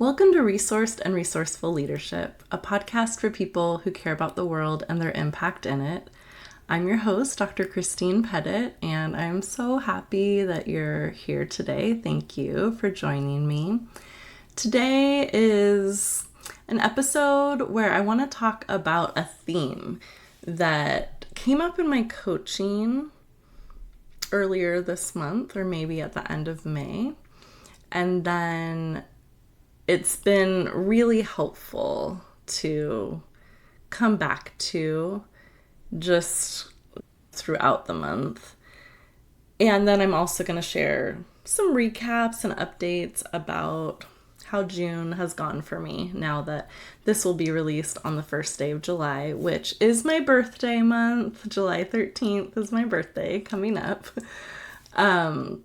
Welcome to Resourced and Resourceful Leadership, a podcast for people who care about the world and their impact in it. I'm your host, Dr. Christine Pettit, and I'm so happy that you're here today. Thank you for joining me. Today is an episode where I want to talk about a theme that came up in my coaching earlier this month, or maybe at the end of May. And then it's been really helpful to come back to just throughout the month. And then I'm also going to share some recaps and updates about how June has gone for me now that this will be released on the first day of July, which is my birthday month. July 13th is my birthday coming up. And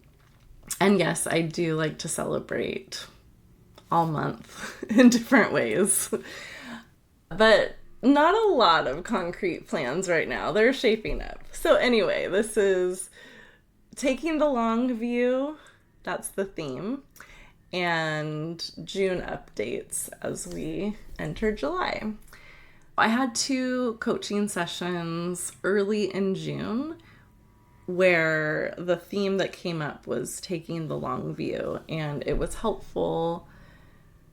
yes, I do like to celebrate all month in different ways, but not a lot of concrete plans right now. They're shaping up. So anyway, this is taking the long view. That's the theme. And June updates as we enter July. I had 2 coaching sessions early in June where the theme that came up was taking the long view, and it was helpful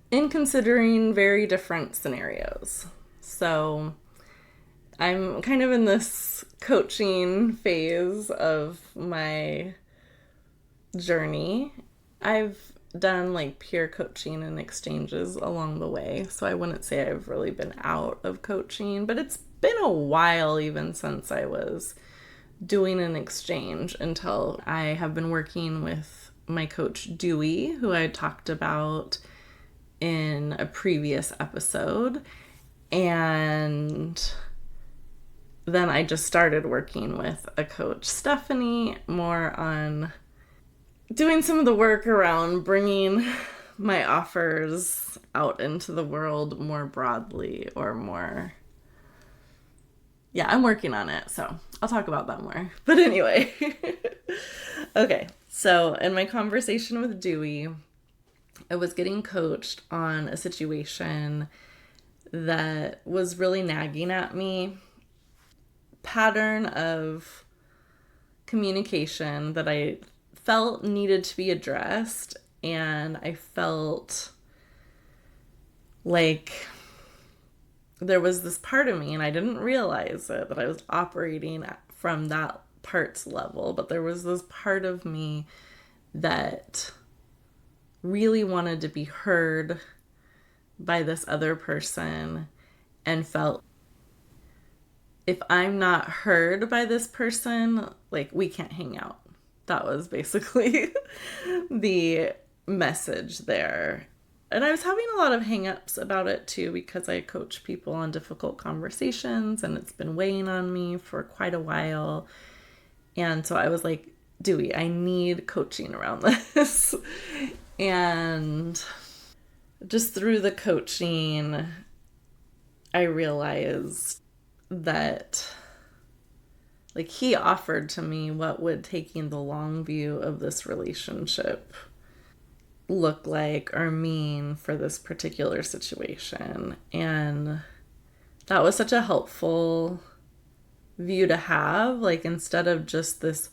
in considering very different scenarios. So I'm kind of in this coaching phase of my journey. I've done like peer coaching and exchanges along the way, so I wouldn't say I've really been out of coaching, but it's been a while even since I was doing an exchange until I have been working with my coach Dewey, who I talked about in a previous episode. And then I just started working with a coach, Stephanie, more on doing some of the work around bringing my offers out into the world more broadly, or more. Yeah, I'm working on it, so I'll talk about that more. But anyway, okay, so in my conversation with Dewey, I was getting coached on a situation that was really nagging at me. Pattern of communication that I felt needed to be addressed, and I felt like there was this part of me, and I didn't realize it, that I was operating from that part's level, but there was this part of me that really wanted to be heard by this other person, and felt if I'm not heard by this person, like, we can't hang out. That was basically the message there. And I was having a lot of hang-ups about it too, because I coach people on difficult conversations, and it's been weighing on me for quite a while. And so I was like, Dewey, I need coaching around this. And just through the coaching, I realized that, like, he offered to me what would taking the long view of this relationship look like or mean for this particular situation. And that was such a helpful view to have, like, instead of just this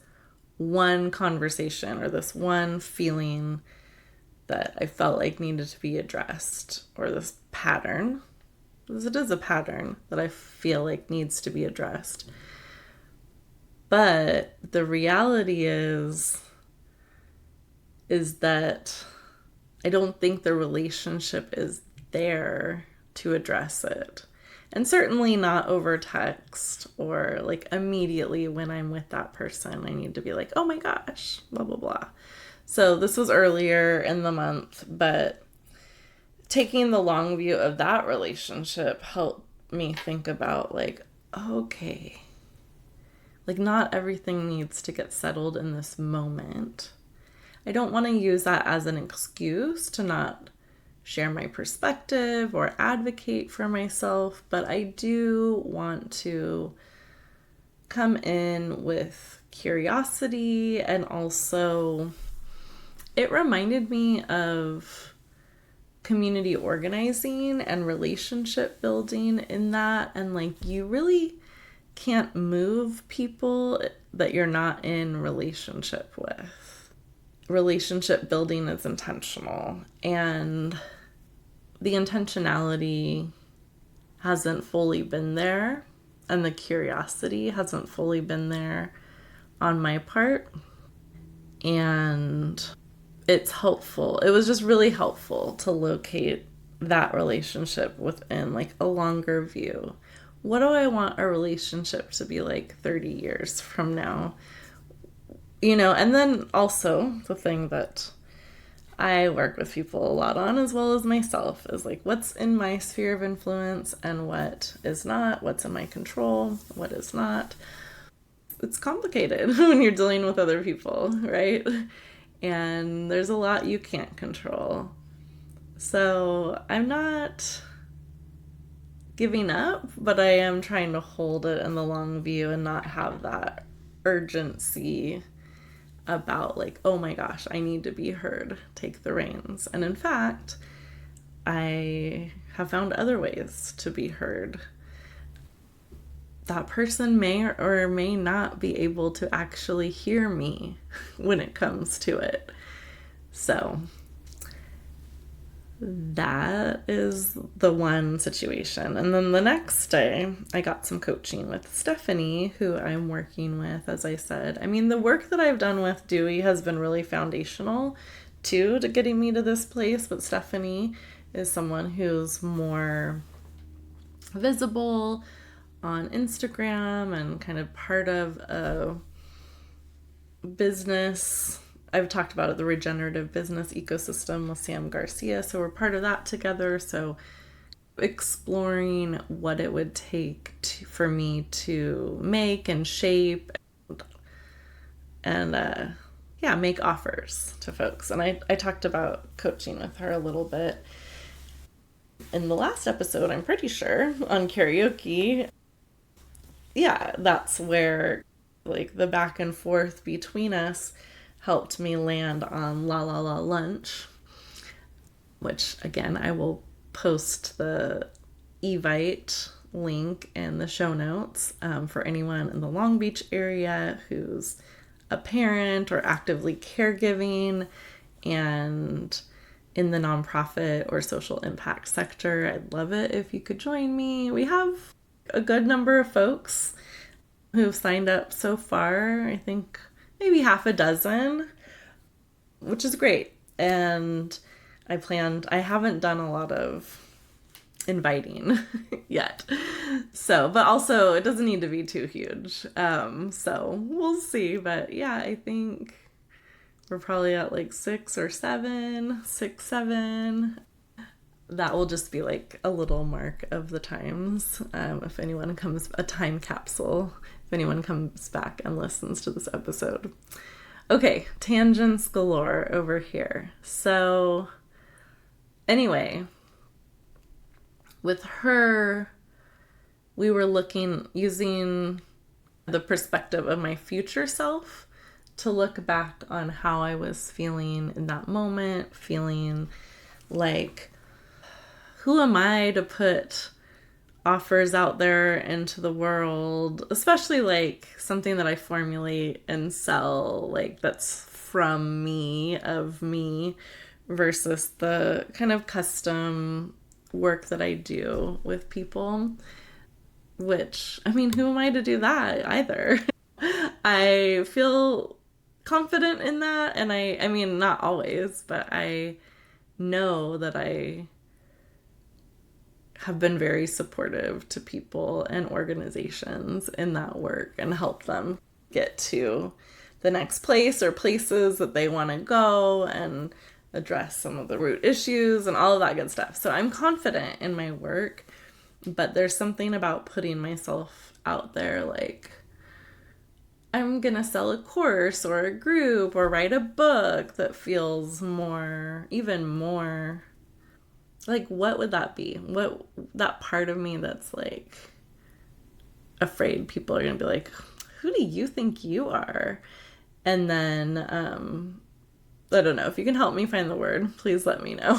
one conversation or this one feeling that I felt like needed to be addressed, or this pattern, because it is a pattern that I feel like needs to be addressed. But the reality is that I don't think the relationship is there to address it. And certainly not over text, or like immediately when I'm with that person, I need to be like, oh my gosh, blah, blah, blah. So this was earlier in the month, but taking the long view of that relationship helped me think about, like, okay, like, not everything needs to get settled in this moment. I don't want to use that as an excuse to not share my perspective or advocate for myself, but I do want to come in with curiosity. And also, it reminded me of community organizing and relationship building in that. And like, you really can't move people that you're not in relationship with. Relationship building is intentional, and the intentionality hasn't fully been there, and the curiosity hasn't fully been there on my part. And it's helpful. It was just really helpful to locate that relationship within like a longer view. What do I want a relationship to be like 30 years from now? You know, and then also the thing that I work with people a lot on, as well as myself, is like, what's in my sphere of influence and what is not, what's in my control, what is not. It's complicated when you're dealing with other people, right? And there's a lot you can't control. So I'm not giving up, but I am trying to hold it in the long view and not have that urgency about like, oh my gosh, I need to be heard, take the reins. And in fact, I have found other ways to be heard. That person may or may not be able to actually hear me when it comes to it. So that is the one situation. And then the next day, I got some coaching with Stephanie, who I'm working with, as I said. I mean, the work that I've done with Dewey has been really foundational, too, to getting me to this place. But Stephanie is someone who's more visible on Instagram and kind of part of a business. I've talked about it, the regenerative business ecosystem with Sam Garcia. So we're part of that together. So exploring what it would take for me to make and shape and make offers to folks. And I talked about coaching with her a little bit in the last episode, I'm pretty sure, on karaoke. Yeah, that's where like the back and forth between us helped me land on La La La Lunch, which again, I will post the Evite link in the show notes for anyone in the Long Beach area who's a parent or actively caregiving and in the nonprofit or social impact sector. I'd love it if you could join me. We have a good number of folks who've signed up so far. I think maybe half a dozen, which is great. And I haven't done a lot of inviting yet. So, but also it doesn't need to be too huge. So we'll see. But yeah, I think we're probably at like 6 or 7. That will just be like a little mark of the times. If anyone comes, a time capsule, if anyone comes back and listens to this episode. Okay, tangents galore over here. So anyway, with her, we were using the perspective of my future self to look back on how I was feeling in that moment, feeling like, who am I to put offers out there into the world, especially like something that I formulate and sell, like that's from me, of me, versus the kind of custom work that I do with people, which, I mean, who am I to do that either? I feel confident in that, and I mean, not always, but I know that I have been very supportive to people and organizations in that work and help them get to the next place or places that they want to go and address some of the root issues and all of that good stuff. So I'm confident in my work, but there's something about putting myself out there, like, I'm gonna sell a course or a group or write a book, that feels even more like, what would that be? What, that part of me that's like afraid people are gonna be like, who do you think you are? And then I don't know. If you can help me find the word, please let me know.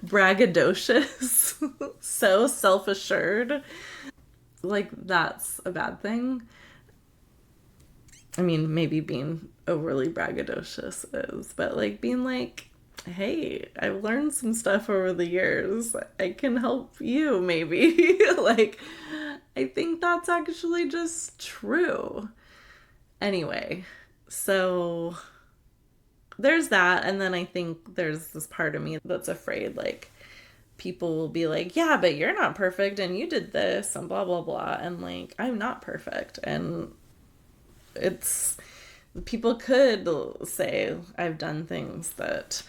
Braggadocious. So self-assured. Like, that's a bad thing. I mean, maybe being overly braggadocious is, but like being like, hey, I've learned some stuff over the years. I can help you, maybe. Like, I think that's actually just true. Anyway, so there's that. And then I think there's this part of me that's afraid, like, people will be like, yeah, but you're not perfect and you did this and blah, blah, blah. And like, I'm not perfect. And people could say I've done things that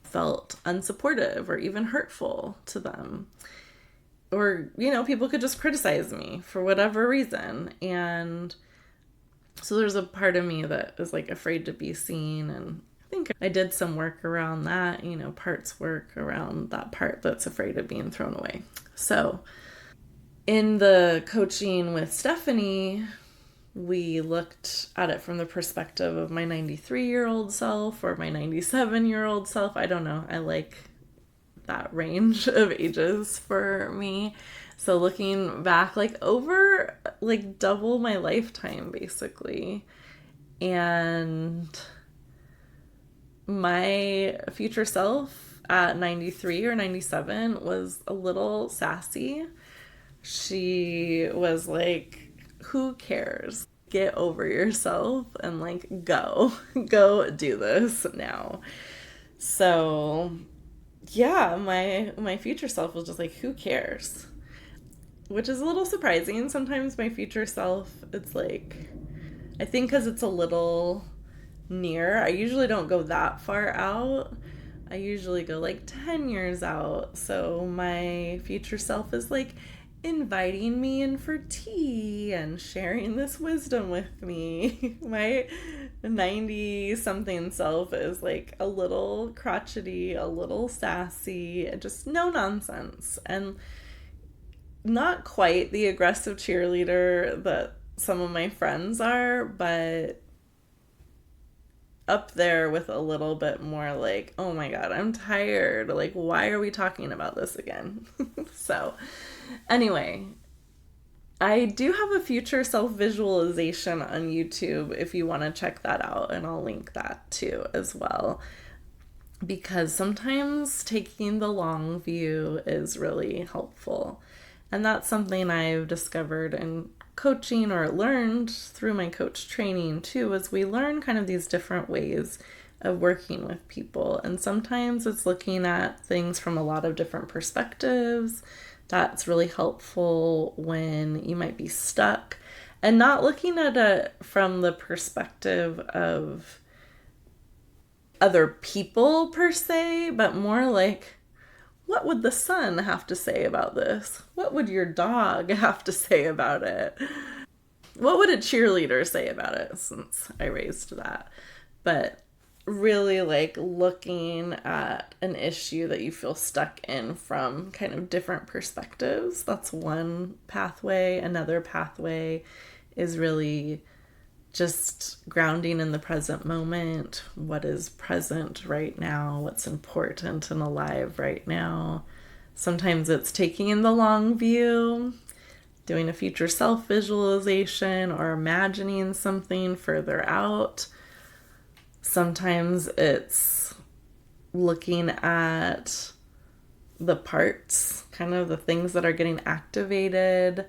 felt unsupportive or even hurtful to them. Or, people could just criticize me for whatever reason. And so there's a part of me that is like afraid to be seen. And I think I did some work around that, parts work around that part that's afraid of being thrown away. So in the coaching with Stephanie, we looked at it from the perspective of my 93-year-old self or my 97-year-old self. I don't know. I like that range of ages for me. So looking back, like over like double my lifetime, basically. And my future self at 93 or 97 was a little sassy. She was like, who cares? Get over yourself and like go do this now. So yeah, my future self was just like, who cares? Which is a little surprising. Sometimes my future self, it's like, I think because it's a little near, I usually don't go that far out. I usually go like 10 years out. So my future self is like inviting me in for tea and sharing this wisdom with me. My 90-something self is like a little crotchety, a little sassy, just no nonsense. And not quite the aggressive cheerleader that some of my friends are, but up there with a little bit more like, oh my God, I'm tired. Like, why are we talking about this again? So anyway, I do have a future self-visualization on YouTube if you want to check that out, and I'll link that too as well. Because sometimes taking the long view is really helpful. And that's something I've discovered in coaching or learned through my coach training too, as we learn kind of these different ways of working with people. And sometimes it's looking at things from a lot of different perspectives. That's really helpful when you might be stuck, and not looking at it from the perspective of other people per se, but more like, what would the sun have to say about this? What would your dog have to say about it? What would a cheerleader say about it, since I raised that? But really like looking at an issue that you feel stuck in from kind of different perspectives. That's one pathway. Another pathway is really just grounding in the present moment. What is present right now? What's important and alive right now? Sometimes it's taking in the long view, doing a future self visualization, or imagining something further out. Sometimes it's looking at the parts, kind of the things that are getting activated,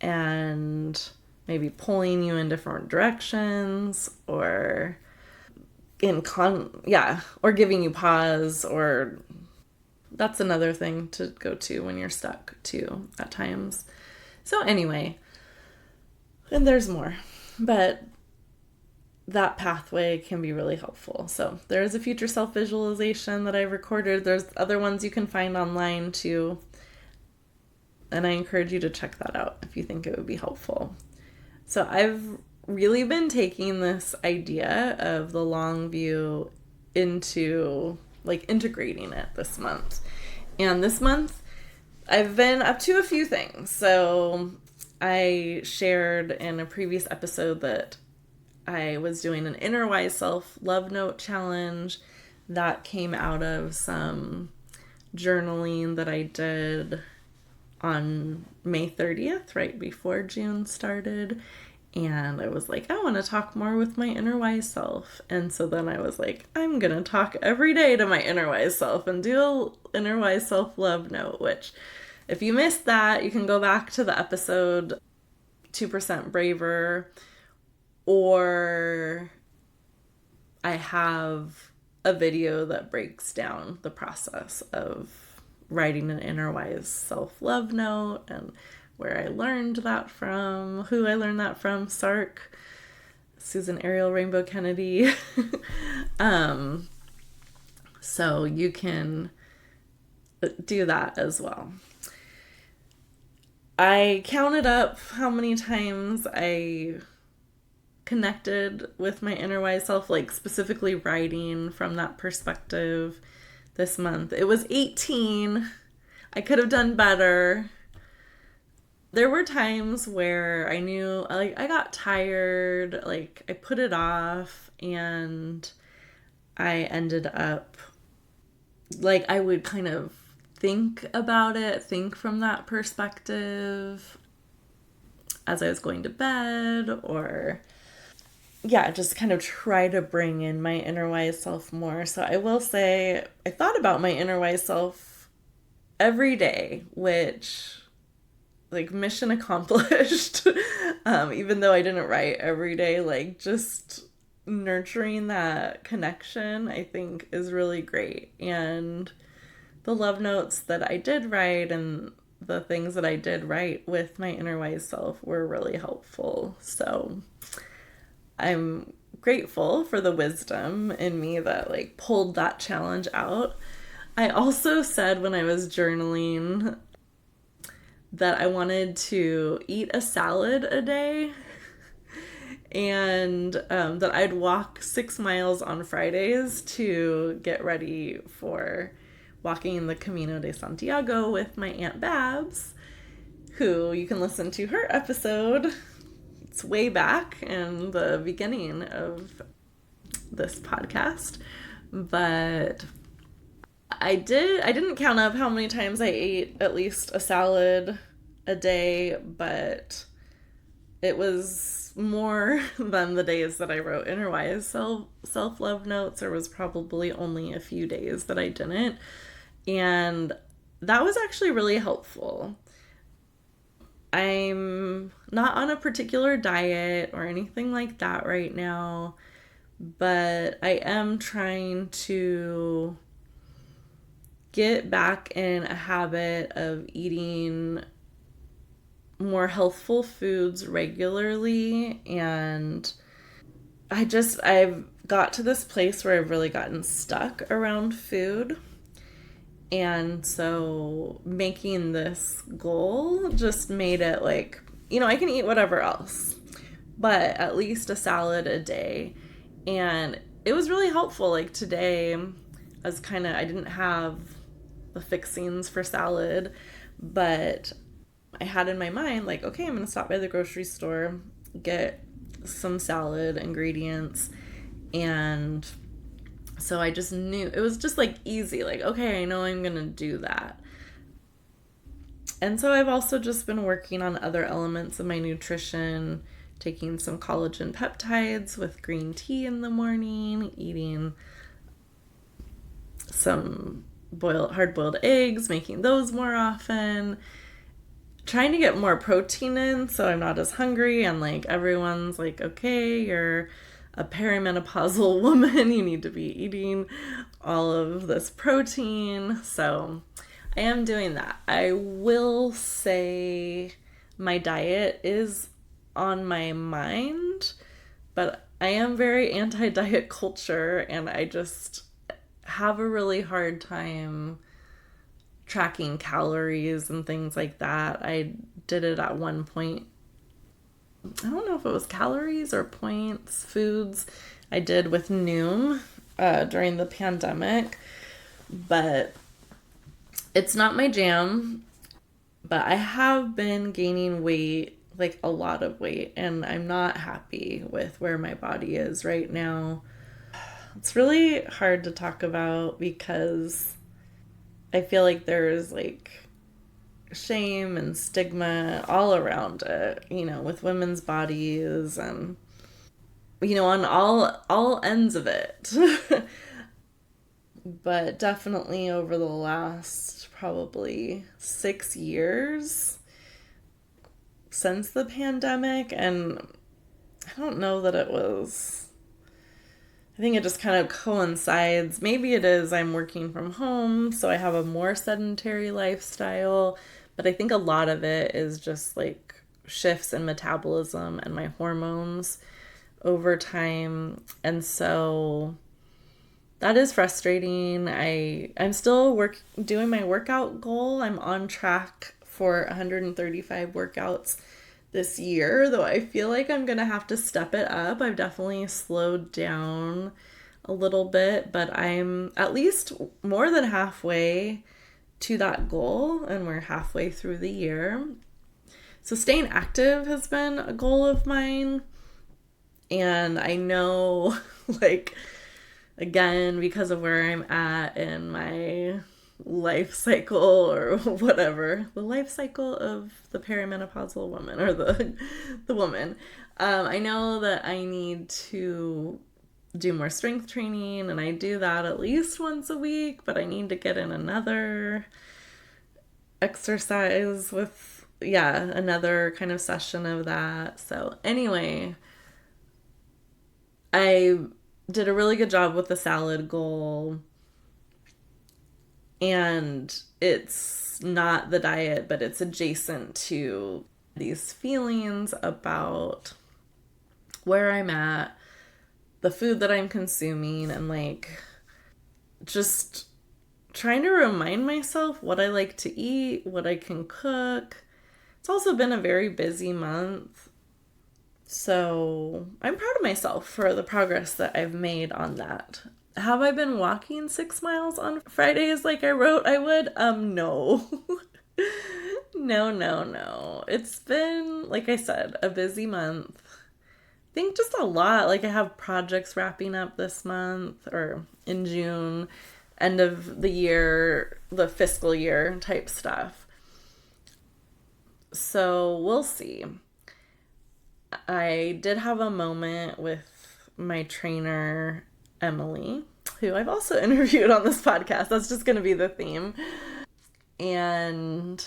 and maybe pulling you in different directions, or or giving you pause, or that's another thing to go to when you're stuck too at times. So anyway, and there's more, but that pathway can be really helpful. So there is a future self visualization that I recorded. There's other ones you can find online too. And I encourage you to check that out if you think it would be helpful. So I've really been taking this idea of the long view into like integrating it this month. And this month I've been up to a few things. So I shared in a previous episode that I was doing an inner wise self love note challenge that came out of some journaling that I did on May 30th, right before June started. And I was like, I want to talk more with my inner wise self. And so then I was like, I'm going to talk every day to my inner wise self and do an inner wise self love note, which if you missed that, you can go back to the episode 2% Braver, or I have a video that breaks down the process of writing an inner wise self love note and where I learned that from, who I learned that from, Sark, Susan Ariel Rainbow Kennedy. So you can do that as well. I counted up how many times I connected with my inner wise self, like specifically writing from that perspective this month. It was 18. I could have done better. There were times where I knew, like, I got tired, like, I put it off, and I ended up, like, I would kind of think about it, think from that perspective as I was going to bed, or, yeah, just kind of try to bring in my inner wise self more. So I will say, I thought about my inner wise self every day, which, like, mission accomplished. Even though I didn't write every day, like, just nurturing that connection, I think, is really great. And the love notes that I did write and the things that I did write with my inner wise self were really helpful. So I'm grateful for the wisdom in me that, like, pulled that challenge out. I also said when I was journaling that I wanted to eat a salad a day, and that I'd walk 6 miles on Fridays to get ready for walking in the Camino de Santiago with my Aunt Babs, who you can listen to her episode. It's way back in the beginning of this podcast, but I didn't count up how many times I ate at least a salad a day, but it was more than the days that I wrote inner wise self-love notes. There was probably only a few days that I didn't. And that was actually really helpful. I'm not on a particular diet or anything like that right now, but I am trying to get back in a habit of eating more healthful foods regularly. And I've got to this place where I've really gotten stuck around food. And so making this goal just made it like, I can eat whatever else, but at least a salad a day. And it was really helpful. Like today, I didn't have the fixings for salad, but I had in my mind, like, okay, I'm going to stop by the grocery store, get some salad ingredients. And so I just knew, it was just like easy, like, okay, I know I'm going to do that. And so I've also just been working on other elements of my nutrition, taking some collagen peptides with green tea in the morning, eating some hard-boiled eggs, making those more often, trying to get more protein in so I'm not as hungry, and like everyone's like, okay, you're a perimenopausal woman, you need to be eating all of this protein. So I am doing that. I will say my diet is on my mind, but I am very anti-diet culture, and I just have a really hard time tracking calories and things like that. I did it at one point. I don't know if it was calories or points, foods. I did with Noom during the pandemic, but it's not my jam. But I have been gaining weight like a lot of weight, and I'm not happy with where my body is right now. It's really hard to talk about because I feel like there's like shame and stigma all around it, with women's bodies and on all ends of it. But definitely over the last probably 6 years since the pandemic, and I don't know that it was, I think it just kind of coincides. Maybe it is I'm working from home, so I have a more sedentary lifestyle, but I think a lot of it is just like shifts in metabolism and my hormones over time. And so that is frustrating. I'm still doing my workout goal. I'm on track for 135 workouts this year, though I feel like I'm gonna have to step it up. I've definitely slowed down a little bit, but I'm at least more than halfway to that goal, and we're halfway through the year. So staying active has been a goal of mine, and I know, like, again, because of where I'm at in my life cycle or whatever, the life cycle of the perimenopausal woman or the woman, I know that I need to do more strength training, and I do that at least once a week, but I need to get in another exercise with, another kind of session of that. So anyway, I did a really good job with the salad goal. And it's not the diet, but it's adjacent to these feelings about where I'm at, the food that I'm consuming, and like just trying to remind myself what I like to eat, what I can cook. It's also been a very busy month. So I'm proud of myself for the progress that I've made on that. Have I been walking 6 miles on Fridays like I wrote I would? No. No. It's been, like I said, a busy month. I think just a lot. Like I have projects wrapping up this month or in June, end of the year, the fiscal year type stuff. So we'll see. I did have a moment with my trainer, Emily, who I've also interviewed on this podcast. That's just going to be the theme. And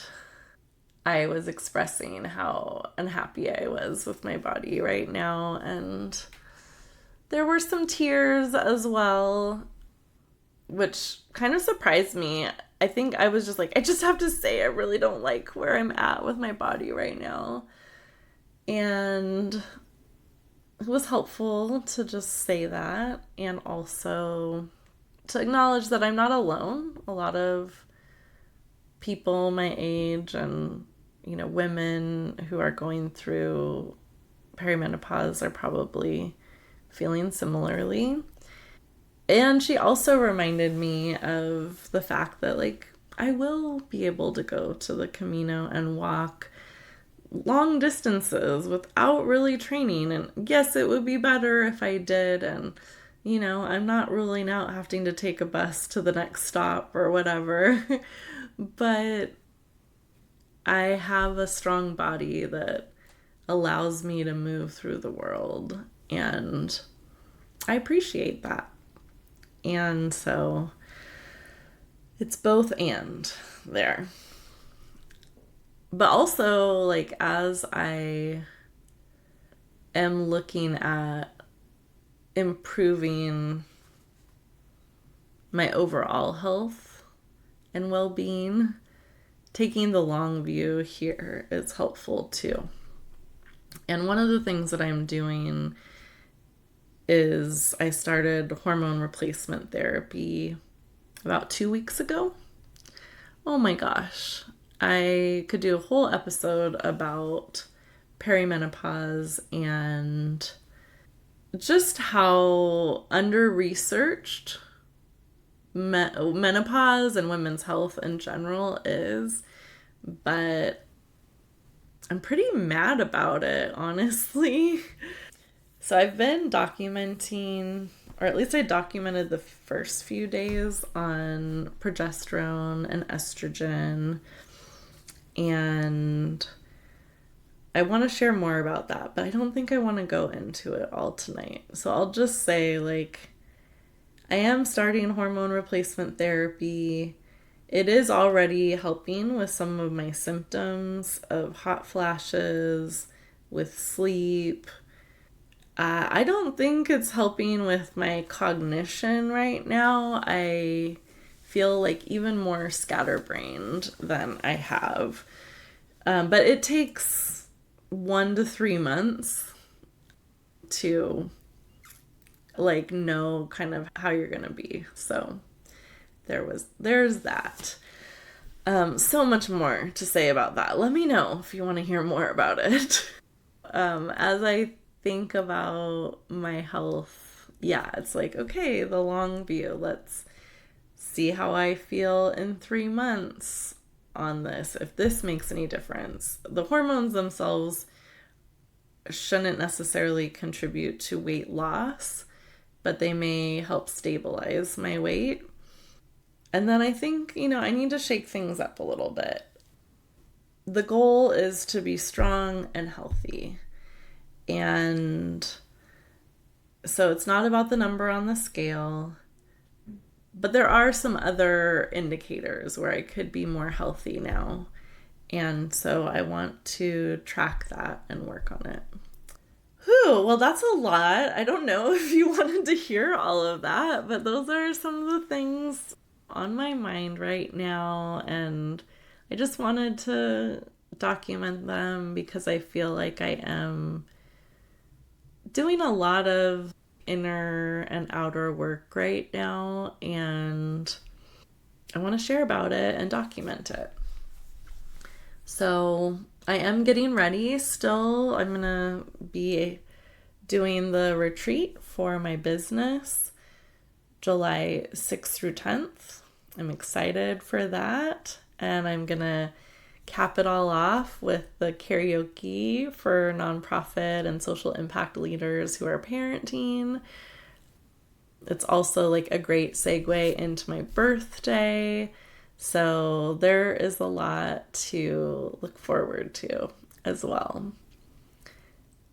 I was expressing how unhappy I was with my body right now. And there were some tears as well, which kind of surprised me. I think I was just like, I just have to say I really don't like where I'm at with my body right now. And it was helpful to just say that, and also to acknowledge that I'm not alone. A lot of people my age and, women who are going through perimenopause are probably feeling similarly. And she also reminded me of the fact that, like, I will be able to go to the Camino and walk long distances without really training. And yes, it would be better if I did. And, I'm not ruling out having to take a bus to the next stop or whatever. But I have a strong body that allows me to move through the world. And I appreciate that. And so it's both and there. But also, like, as I am looking at improving my overall health and well-being, taking the long view here is helpful too. And one of the things that I'm doing is I started hormone replacement therapy about 2 weeks ago. Oh my gosh. I could do a whole episode about perimenopause and just how under-researched menopause and women's health in general is. But I'm pretty mad about it, honestly. So I've been documenting, or at least I documented the first few days on progesterone and estrogen, and I want to share more about that, but I don't think I want to go into it all tonight. So I'll just say, like, I am starting hormone replacement therapy. It is already helping with some of my symptoms of hot flashes, with sleep. I don't think it's helping with my cognition right now. I feel like even more scatterbrained than I have. But it takes 1 to 3 months to like know kind of how you're gonna be. So there's that. So much more to say about that. Let me know if you want to hear more about it. As I think about my health, yeah, it's like, okay, the long view. Let's see how I feel in 3 months on this, if this makes any difference. The hormones themselves shouldn't necessarily contribute to weight loss, but they may help stabilize my weight. And then I think, I need to shake things up a little bit. The goal is to be strong and healthy. And so it's not about the number on the scale, but there are some other indicators where I could be more healthy now. And so I want to track that and work on it. Whew, well, that's a lot. I don't know if you wanted to hear all of that, but those are some of the things on my mind right now. And I just wanted to document them because I feel like I am doing a lot of inner and outer work right now, and I want to share about it and document it. So I am getting ready still. I'm going to be doing the retreat for my business July 6th through 10th. I'm excited for that. And I'm going to cap it all off with the karaoke for nonprofit and social impact leaders who are parenting. It's also like a great segue into my birthday. So there is a lot to look forward to as well.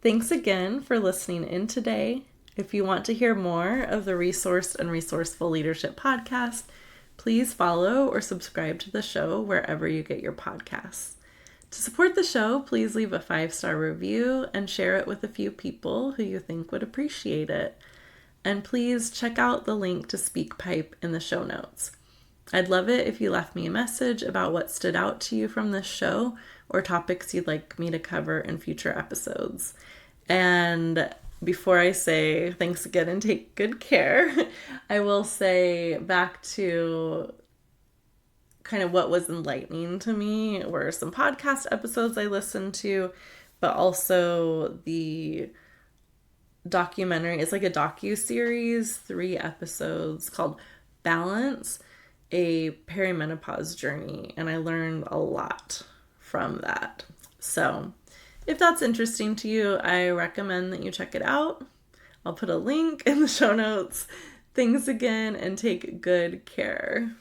Thanks again for listening in today. If you want to hear more of the Resourced and Resourceful Leadership podcast, please follow or subscribe to the show wherever you get your podcasts. To support the show, please leave a 5-star review and share it with a few people who you think would appreciate it. And please check out the link to SpeakPipe in the show notes. I'd love it if you left me a message about what stood out to you from this show or topics you'd like me to cover in future episodes. And before I say thanks again and take good care, I will say back to kind of what was enlightening to me were some podcast episodes I listened to, but also the documentary. It's like a docu-series, 3 episodes called Balance, a perimenopause journey, and I learned a lot from that. So if that's interesting to you, I recommend that you check it out. I'll put a link in the show notes. Thanks again and take good care.